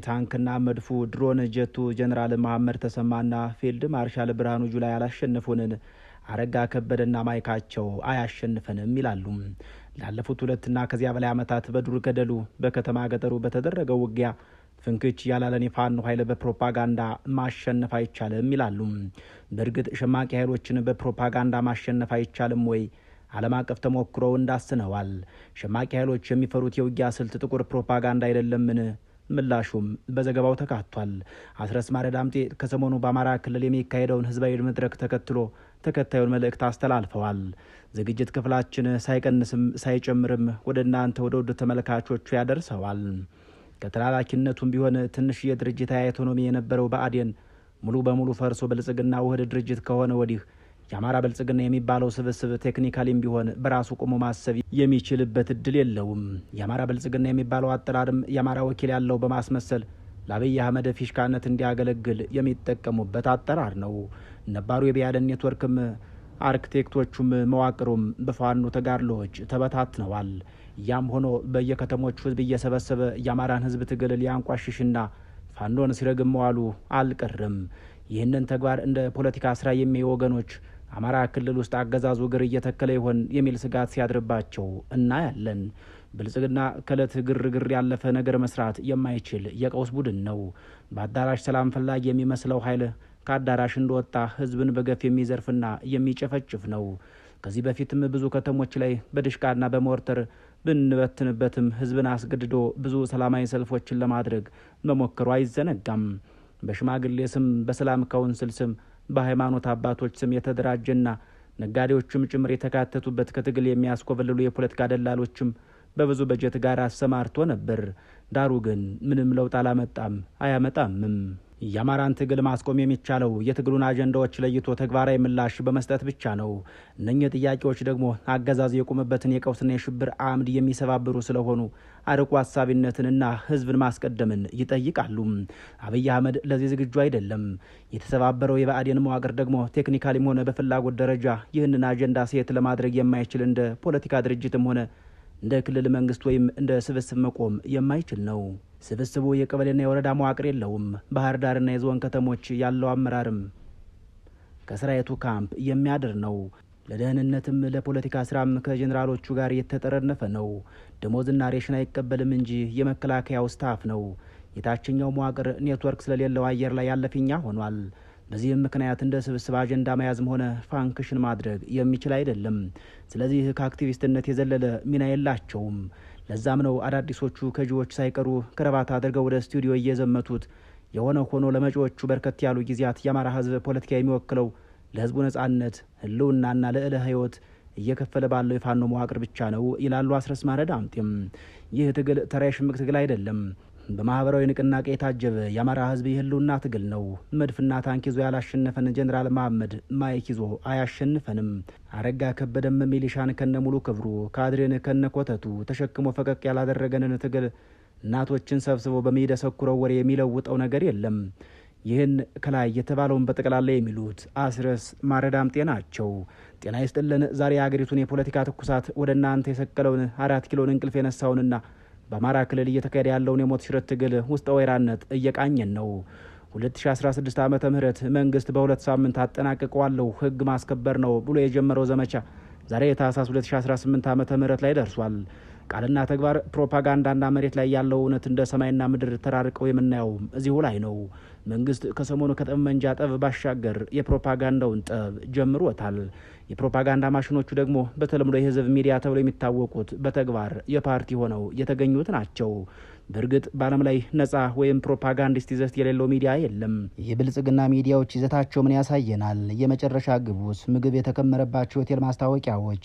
ታንክና መድፉ ድሮን ጀቱ ጀነራል መሐመድ ተሰማና ፊልድ ማርሻል ብርሃኑ ጁላ ያላሸነፉንን አረጋ ከበደና ማይካቸው አያሸንፈንም ይላሉ። ላለፉት 2 ከዚያ በላይ ዓመታት በዱር ገደሉ በከተማ ገጠሩ በተደረገው ውጊያ ፍንክች ያላለን የፋኖ ኃይል በፕሮፓጋንዳ ማሸነፍ አይቻልም ይላሉ። በእርግጥ ሸማቂ ኃይሎችን በፕሮፓጋንዳ ማሸነፍ አይቻልም ወይ? ዓለም አቀፍ ተሞክሮ እንዳስነዋል። ሸማቂ ኃይሎች የሚፈሩት የውጊያ ስልት ጥቁር ፕሮፓጋንዳ አይደለምን? ምላሹም በዘገባው ተካቷል። አስረስ ማረዳምጤ ከሰሞኑ በአማራ ክልል የሚካሄደውን ህዝባዊ መድረክ ተከትሎ ተከታዩን መልእክት አስተላልፈዋል። ዝግጅት ክፍላችን ሳይቀንስም ሳይጨምርም ወደ እናንተ ወደ ውድ ተመልካቾቹ ያደርሰዋል። ከተላላኪነቱም ቢሆን ትንሽ የድርጅታዊ አውቶኖሚ የነበረው ብአዴን ሙሉ በሙሉ ፈርሶ ብልጽግና ውህድ ድርጅት ከሆነ ወዲህ የአማራ ብልጽግና የሚባለው ስብስብ ቴክኒካሊም ቢሆን በራሱ ቆሞ ማሰብ የሚችልበት እድል የለውም። የአማራ ብልጽግና የሚባለው አጠራርም የአማራ ወኪል ያለው በማስመሰል ለአብይ አህመድ ፊሽካነት እንዲያገለግል የሚጠቀሙበት አጠራር ነው። ነባሩ የብአዴን ኔትወርክም አርክቴክቶቹም መዋቅሩም በፋኖ ተጋድሎዎች ተበታትነዋል። ያም ሆኖ በየከተሞቹ ህዝብ እየሰበሰበ የአማራን ህዝብ ትግል ሊያንቋሽሽና ፋኖን ሲረግም መዋሉ አልቀርም። ይህንን ተግባር እንደ ፖለቲካ ስራ የሚያዩ ወገኖች አማራ ክልል ውስጥ አገዛዙ እግር እየተከለ ይሆን የሚል ስጋት ሲያድርባቸው እናያለን። ብልጽግና ከእለት ግርግር ያለፈ ነገር መስራት የማይችል የቀውስ ቡድን ነው። በአዳራሽ ሰላም ፈላጊ የሚመስለው ኃይል ከአዳራሽ እንደወጣ ህዝብን በገፍ የሚዘርፍና የሚጨፈጭፍ ነው። ከዚህ በፊትም ብዙ ከተሞች ላይ በድሽቃና በሞርተር ብንበትንበትም ህዝብን አስገድዶ ብዙ ሰላማዊ ሰልፎችን ለማድረግ መሞከሩ አይዘነጋም። በሽማግሌ ስም፣ በሰላም ካውንስል ስም፣ በሃይማኖት አባቶች ስም የተደራጀና ነጋዴዎችም ጭምር የተካተቱበት ከትግል የሚያስኮበልሉ የፖለቲካ ደላሎችም በብዙ በጀት ጋር አሰማርቶ ነበር። ዳሩ ግን ምንም ለውጥ አላመጣም፣ አያመጣምም። የአማራን ትግል ማስቆም የሚቻለው የትግሉን አጀንዳዎች ለይቶ ተግባራዊ ምላሽ በመስጠት ብቻ ነው። እነኚህ ጥያቄዎች ደግሞ አገዛዙ የቆመበትን የቀውስና የሽብር አምድ የሚሰባብሩ ስለሆኑ አርቆ ሀሳቢነትንና ህዝብን ማስቀደምን ይጠይቃሉ። አብይ አህመድ ለዚህ ዝግጁ አይደለም። የተሰባበረው የብአዴን መዋቅር ደግሞ ቴክኒካሊም ሆነ በፍላጎት ደረጃ ይህንን አጀንዳ ሴት ለማድረግ የማይችል እንደ ፖለቲካ ድርጅትም ሆነ እንደ ክልል መንግስት ወይም እንደ ስብስብ መቆም የማይችል ነው። ስብስቡ የቀበሌና የወረዳ መዋቅር የለውም። ባህር ዳርና የዞን ከተሞች ያለው አመራርም ከሰራዊቱ ካምፕ የሚያድር ነው። ለደህንነትም ለፖለቲካ ስራም ከጀኔራሎቹ ጋር የተጠረነፈ ነው። ደሞዝና ሬሽን አይቀበልም እንጂ የመከላከያው ስታፍ ነው። የታችኛው መዋቅር ኔትወርክ ስለሌለው አየር ላይ ያለፊኛ ሆኗል። በዚህም ምክንያት እንደ ስብስብ አጀንዳ መያዝም ሆነ ፋንክሽን ማድረግ የሚችል አይደለም። ስለዚህ ከአክቲቪስትነት የዘለለ ሚና የላቸውም። ለዛም ነው አዳዲሶቹ ከጂዎች ሳይቀሩ ክረባት አድርገው ወደ ስቱዲዮ እየዘመቱት። የሆነ ሆኖ ለመጪዎቹ በርከት ያሉ ጊዜያት የአማራ ህዝብ ፖለቲካ የሚወክለው ለህዝቡ ነጻነት ህልውናና ለዕለ ህይወት እየከፈለ ባለው የፋኖ መዋቅር ብቻ ነው ይላሉ አስረስ ማረዳምጤም። ይህ ትግል ተራ የሽምቅ ትግል አይደለም። በማህበራዊ ንቅናቄ የታጀበ የአማራ ህዝብ የህልውና ትግል ነው። መድፍና ታንክ ይዞ ያላሸነፈን ጀነራል መሐመድ ማይክ ይዞ አያሸንፈንም። አረጋ ከበደም ሚሊሻን ከነሙሉ ክብሩ ካድሬን ከነኮተቱ ተሸክሞ ፈቀቅ ያላደረገንን ትግል እናቶችን ሰብስቦ በሚደሰኩረው ወሬ የሚለውጠው ነገር የለም። ይህን ከላይ የተባለውን በጠቅላላ የሚሉት አስረስ ማረዳምጤ ናቸው። ጤና ይስጥልን። ዛሬ የአገሪቱን የፖለቲካ ትኩሳት ወደ እናንተ የሰቀለውን 4 ኪሎን እንቅልፍ የነሳውንና በአማራ ክልል እየተካሄደ ያለውን የሞት ሽረት ትግል ውስጥ ወይራነት እየቃኘን ነው። 2016 ዓመተ ምህረት መንግስት በ2 ሳምንት አጠናቅቀዋለሁ ህግ ማስከበር ነው ብሎ የጀመረው ዘመቻ ዛሬ ታህሳስ 2018 ዓመተ ምህረት ላይ ደርሷል። ቃልና ተግባር፣ ፕሮፓጋንዳና መሬት ላይ ያለው እውነት እንደ ሰማይና ምድር ተራርቀው የምናየው እዚሁ ላይ ነው። መንግስት ከሰሞኑ ከጠመንጃ ጠብ ባሻገር የፕሮፓጋንዳውን ጠብ ጀምሮታል። የፕሮፓጋንዳ ማሽኖቹ ደግሞ በተለምዶ የህዝብ ሚዲያ ተብሎ የሚታወቁት በተግባር የፓርቲ ሆነው የተገኙት ናቸው። በእርግጥ በዓለም ላይ ነጻ ወይም ፕሮፓጋንዲስት ይዘት የሌለው ሚዲያ የለም። የብልጽግና ሚዲያዎች ይዘታቸው ምን ያሳየናል? የመጨረሻ ግቡስ ምግብ የተከመረባቸው ሆቴል ማስታወቂያዎች፣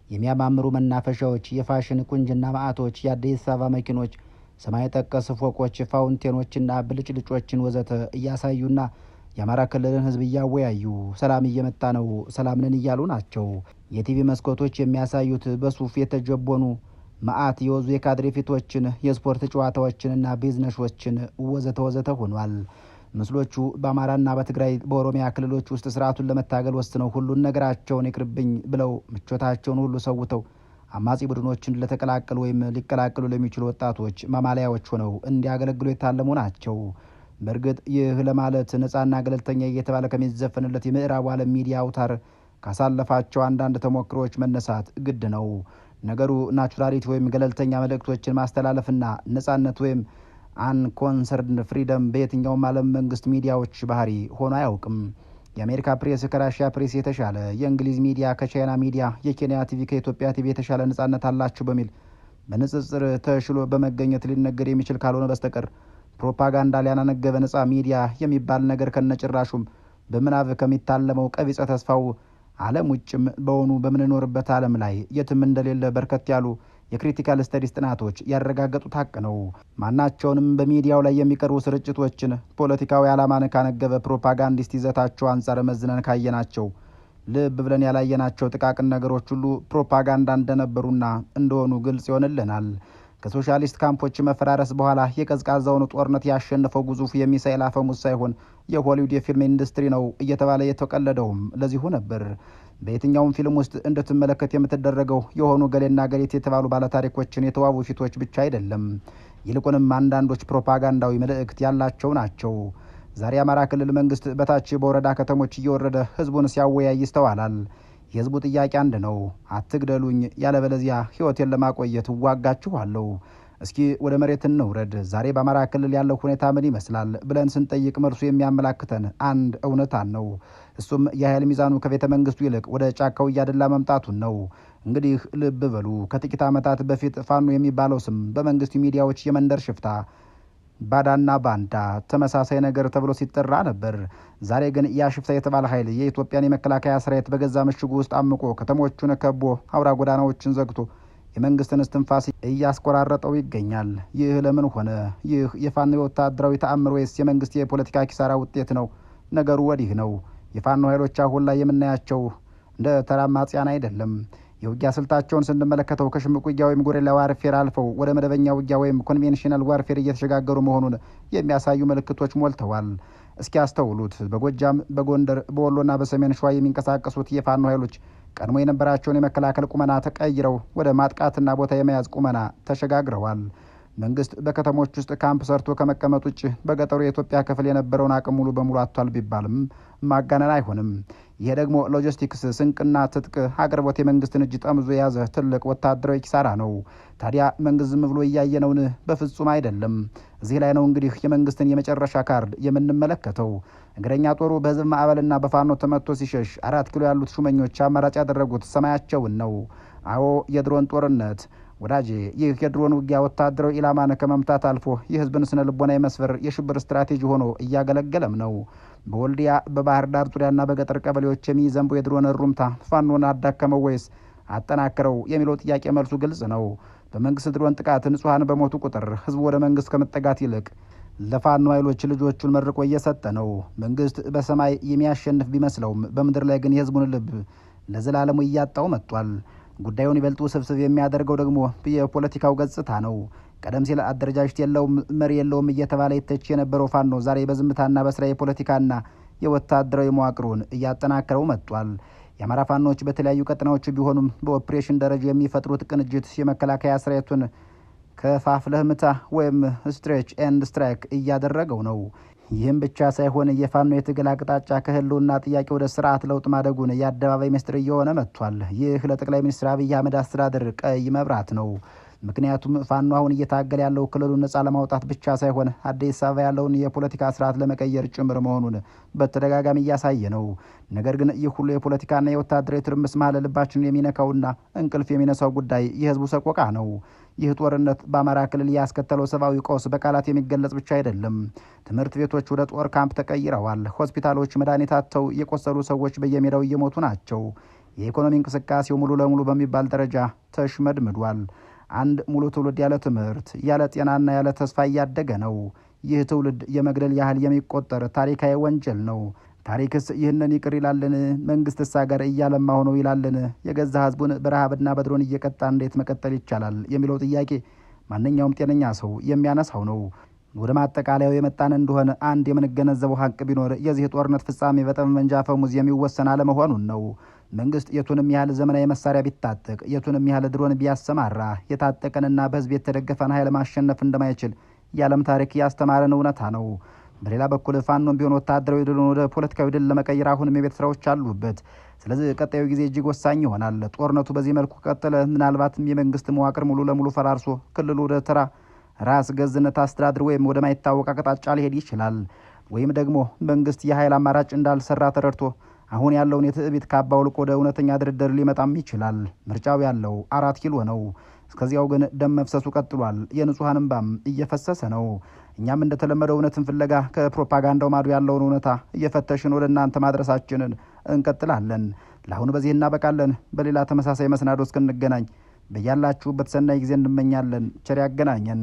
የሚያማምሩ መናፈሻዎች፣ የፋሽን ቁንጅና ማዕቶች፣ የአዲስ አበባ መኪኖች፣ ሰማይ ጠቀስ ፎቆች፣ ፋውንቴኖችና ብልጭልጮችን ወዘተ እያሳዩና የአማራ ክልልን ህዝብ እያወያዩ ሰላም እየመጣ ነው፣ ሰላም ነን እያሉ ናቸው። የቲቪ መስኮቶች የሚያሳዩት በሱፍ የተጀቦኑ ማአት የወዙ የካድሬ ፊቶችን፣ የስፖርት ጨዋታዎችንና ቢዝነሶችን ወዘተ ወዘተ ሆኗል። ምስሎቹ በአማራና በትግራይ በኦሮሚያ ክልሎች ውስጥ ስርዓቱን ለመታገል ወስነው ሁሉን ነገራቸውን ይቅርብኝ ብለው ምቾታቸውን ሁሉ ሰውተው አማጺ ቡድኖችን ለተቀላቀሉ ወይም ሊቀላቀሉ ለሚችሉ ወጣቶች ማማለያዎች ሆነው እንዲያገለግሉ የታለሙ ናቸው። በእርግጥ ይህ ለማለት ነፃና ገለልተኛ እየተባለ ከሚዘፈንለት የምዕራቡ ዓለም ሚዲያ አውታር ካሳለፋቸው አንዳንድ ተሞክሮዎች መነሳት ግድ ነው። ነገሩ ናቹራሊቲ ወይም ገለልተኛ መልእክቶችን ማስተላለፍና ነፃነት ወይም አንኮንሰርንድ ፍሪደም በየትኛውም ዓለም መንግስት ሚዲያዎች ባህሪ ሆኖ አያውቅም። የአሜሪካ ፕሬስ ከራሽያ ፕሬስ የተሻለ፣ የእንግሊዝ ሚዲያ ከቻይና ሚዲያ፣ የኬንያ ቲቪ ከኢትዮጵያ ቲቪ የተሻለ ነፃነት አላቸው በሚል በንጽጽር ተሽሎ በመገኘት ሊነገር የሚችል ካልሆነ በስተቀር ፕሮፓጋንዳ ሊያናነገበ ነፃ ሚዲያ የሚባል ነገር ከነጭራሹም በምናብ ከሚታለመው ቀቢጸ ተስፋው ዓለም ውጭም በሆኑ በምንኖርበት ዓለም ላይ የትም እንደሌለ በርከት ያሉ የክሪቲካል ስተዲስ ጥናቶች ያረጋገጡት ሀቅ ነው። ማናቸውንም በሚዲያው ላይ የሚቀርቡ ስርጭቶችን ፖለቲካዊ ዓላማን ካነገበ ፕሮፓጋንዲስት ይዘታቸው አንጻር መዝነን ካየናቸው ልብ ብለን ያላየናቸው ጥቃቅን ነገሮች ሁሉ ፕሮፓጋንዳ እንደነበሩና እንደሆኑ ግልጽ ይሆንልናል። ከሶሻሊስት ካምፖች መፈራረስ በኋላ የቀዝቃዛውን ጦርነት ያሸነፈው ግዙፍ የሚሳኤል አፈሙዝ ሳይሆን የሆሊውድ የፊልም ኢንዱስትሪ ነው እየተባለ የተቀለደውም ለዚሁ ነበር። በየትኛውም ፊልም ውስጥ እንድትመለከት የምትደረገው የሆኑ ገሌና ገሌት የተባሉ ባለታሪኮችን የተዋቡ ፊቶች ብቻ አይደለም። ይልቁንም አንዳንዶች ፕሮፓጋንዳዊ መልእክት ያላቸው ናቸው። ዛሬ አማራ ክልል መንግስት በታች በወረዳ ከተሞች እየወረደ ህዝቡን ሲያወያይ ይስተዋላል። የህዝቡ ጥያቄ አንድ ነው። አትግደሉኝ፣ ያለበለዚያ ህይወቴን ለማቆየት እዋጋችኋለሁ። እስኪ ወደ መሬት እንውረድ። ዛሬ በአማራ ክልል ያለው ሁኔታ ምን ይመስላል ብለን ስንጠይቅ መልሱ የሚያመላክተን አንድ እውነታን ነው። እሱም የኃይል ሚዛኑ ከቤተ መንግስቱ ይልቅ ወደ ጫካው እያደላ መምጣቱን ነው። እንግዲህ ልብ በሉ። ከጥቂት ዓመታት በፊት ፋኖ የሚባለው ስም በመንግስት ሚዲያዎች የመንደር ሽፍታ፣ ባዳና ባንዳ ተመሳሳይ ነገር ተብሎ ሲጠራ ነበር። ዛሬ ግን ያ ሽፍታ የተባለ ኃይል የኢትዮጵያን የመከላከያ ሰራዊት በገዛ ምሽጉ ውስጥ አምቆ ከተሞቹን ከቦ አውራ ጎዳናዎችን ዘግቶ የመንግስትን እስትንፋስ እያስቆራረጠው ይገኛል። ይህ ለምን ሆነ? ይህ የፋኖ ወታደራዊ ተአምር ወይስ የመንግስት የፖለቲካ ኪሳራ ውጤት ነው? ነገሩ ወዲህ ነው። የፋኖ ኃይሎች አሁን ላይ የምናያቸው እንደ ተራ አማጽያን አይደለም። የውጊያ ስልታቸውን ስንመለከተው ከሽምቅ ውጊያ ወይም ጎሬላ ዋርፌር አልፈው ወደ መደበኛ ውጊያ ወይም ኮንቬንሽናል ዋርፌር እየተሸጋገሩ መሆኑን የሚያሳዩ ምልክቶች ሞልተዋል። እስኪ አስተውሉት። በጎጃም፣ በጎንደር፣ በወሎና በሰሜን ሸዋ የሚንቀሳቀሱት የፋኖ ኃይሎች ቀድሞ የነበራቸውን የመከላከል ቁመና ተቀይረው ወደ ማጥቃትና ቦታ የመያዝ ቁመና ተሸጋግረዋል። መንግስት በከተሞች ውስጥ ካምፕ ሰርቶ ከመቀመጥ ውጭ በገጠሩ የኢትዮጵያ ክፍል የነበረውን አቅም ሙሉ በሙሉ አጥቷል ቢባልም ማጋነን አይሆንም። ይሄ ደግሞ ሎጂስቲክስ፣ ስንቅና ትጥቅ አቅርቦት የመንግስትን እጅ ጠምዞ የያዘ ትልቅ ወታደራዊ ኪሳራ ነው። ታዲያ መንግስት ዝም ብሎ እያየነውን? በፍጹም አይደለም። እዚህ ላይ ነው እንግዲህ የመንግስትን የመጨረሻ ካርድ የምንመለከተው። እግረኛ ጦሩ በህዝብ ማዕበልና በፋኖ ተመቶ ሲሸሽ 4 ኪሎ ያሉት ሹመኞች አማራጭ ያደረጉት ሰማያቸውን ነው። አዎ የድሮን ጦርነት ወዳጄ። ይህ የድሮን ውጊያ ወታደራዊ ኢላማን ከመምታት አልፎ የህዝብን ስነ ልቦና የመስፈር የሽብር ስትራቴጂ ሆኖ እያገለገለም ነው። በወልዲያ በባህር ዳር ዙሪያና በገጠር ቀበሌዎች የሚዘንበው የድሮን እሩምታ ፋኖን አዳከመው ወይስ አጠናክረው የሚለው ጥያቄ መልሱ ግልጽ ነው። በመንግስት ድሮን ጥቃት ንጹሐን በሞቱ ቁጥር ህዝቡ ወደ መንግስት ከመጠጋት ይልቅ ለፋኖ ኃይሎች ልጆቹን መርቆ እየሰጠ ነው። መንግስት በሰማይ የሚያሸንፍ ቢመስለውም በምድር ላይ ግን የህዝቡን ልብ ለዘላለሙ እያጣው መጥቷል። ጉዳዩን ይበልጥ ውስብስብ የሚያደርገው ደግሞ የፖለቲካው ገጽታ ነው። ቀደም ሲል አደረጃጀት የለውም መሪ የለውም እየተባለ ይተች የነበረው ፋኖ ዛሬ በዝምታና በስራ የፖለቲካና የወታደራዊ መዋቅሩን እያጠናከረው መጥቷል። የአማራ ፋኖች በተለያዩ ቀጠናዎች ቢሆኑም በኦፕሬሽን ደረጃ የሚፈጥሩት ቅንጅት የመከላከያ ሰራዊቱን ከፋፍለህ ምታ ወይም ስትሬች ኤንድ ስትራይክ እያደረገው ነው። ይህም ብቻ ሳይሆን የፋኖ የትግል አቅጣጫ ከህልውና ጥያቄ ወደ ስርዓት ለውጥ ማደጉን የአደባባይ ምስጢር እየሆነ መጥቷል። ይህ ለጠቅላይ ሚኒስትር አብይ አህመድ አስተዳደር ቀይ መብራት ነው። ምክንያቱም ፋኖ አሁን እየታገለ ያለው ክልሉን ነጻ ለማውጣት ብቻ ሳይሆን አዲስ አበባ ያለውን የፖለቲካ ስርዓት ለመቀየር ጭምር መሆኑን በተደጋጋሚ እያሳየ ነው። ነገር ግን ይህ ሁሉ የፖለቲካና የወታደራዊ ትርምስ መሀል ልባችንን የሚነካውና እንቅልፍ የሚነሳው ጉዳይ የህዝቡ ሰቆቃ ነው። ይህ ጦርነት በአማራ ክልል ያስከተለው ሰብአዊ ቀውስ በቃላት የሚገለጽ ብቻ አይደለም። ትምህርት ቤቶች ወደ ጦር ካምፕ ተቀይረዋል። ሆስፒታሎች መድኃኒት አጥተው የቆሰሉ ሰዎች በየሜዳው እየሞቱ ናቸው። የኢኮኖሚ እንቅስቃሴው ሙሉ ለሙሉ በሚባል ደረጃ ተሽመድምዷል። አንድ ሙሉ ትውልድ ያለ ትምህርት፣ ያለ ጤናና ያለ ተስፋ እያደገ ነው። ይህ ትውልድ የመግደል ያህል የሚቆጠር ታሪካዊ ወንጀል ነው። ታሪክስ ይህንን ይቅር ይላልን? መንግስትስ ሀገር እያለማ ሆነው ይላልን? የገዛ ህዝቡን በረሃብና በድሮን እየቀጣ እንዴት መቀጠል ይቻላል የሚለው ጥያቄ ማንኛውም ጤነኛ ሰው የሚያነሳው ነው። ወደ ማጠቃለያው የመጣን እንደሆነ አንድ የምንገነዘበው ሀቅ ቢኖር የዚህ ጦርነት ፍጻሜ በጠመንጃ አፈሙዝ የሚወሰን አለመሆኑን ነው። መንግስት የቱንም ያህል ዘመናዊ መሳሪያ ቢታጠቅ የቱንም ያህል ድሮን ቢያሰማራ የታጠቀንና በህዝብ የተደገፈን ኃይል ማሸነፍ እንደማይችል የዓለም ታሪክ ያስተማረን እውነታ ነው። በሌላ በኩል ፋኖም ቢሆን ወታደራዊ ድልን ወደ ፖለቲካዊ ድል ለመቀየር አሁንም የቤት ስራዎች አሉበት። ስለዚህ ቀጣዩ ጊዜ እጅግ ወሳኝ ይሆናል። ጦርነቱ በዚህ መልኩ ቀጠለ፣ ምናልባትም የመንግስት መዋቅር ሙሉ ለሙሉ ፈራርሶ ክልሉ ወደ ተራ ራስ ገዝነት አስተዳደር ወይም ወደማይታወቅ አቅጣጫ ሊሄድ ይችላል። ወይም ደግሞ መንግስት የኃይል አማራጭ እንዳልሰራ ተረድቶ አሁን ያለውን የትዕቢት ካባ አውልቆ ወደ እውነተኛ ድርድር ሊመጣም ይችላል። ምርጫው ያለው 4 ኪሎ ነው። እስከዚያው ግን ደም መፍሰሱ ቀጥሏል። የንጹሃን እንባም እየፈሰሰ ነው። እኛም እንደተለመደው እውነትን ፍለጋ ከፕሮፓጋንዳው ማዶ ያለውን እውነታ እየፈተሽን ወደ እናንተ ማድረሳችንን እንቀጥላለን። ለአሁኑ በዚህ እናበቃለን። በሌላ ተመሳሳይ መሰናዶ እስክንገናኝ በያላችሁበት ሰናይ ጊዜ እንመኛለን። ቸር ያገናኘን።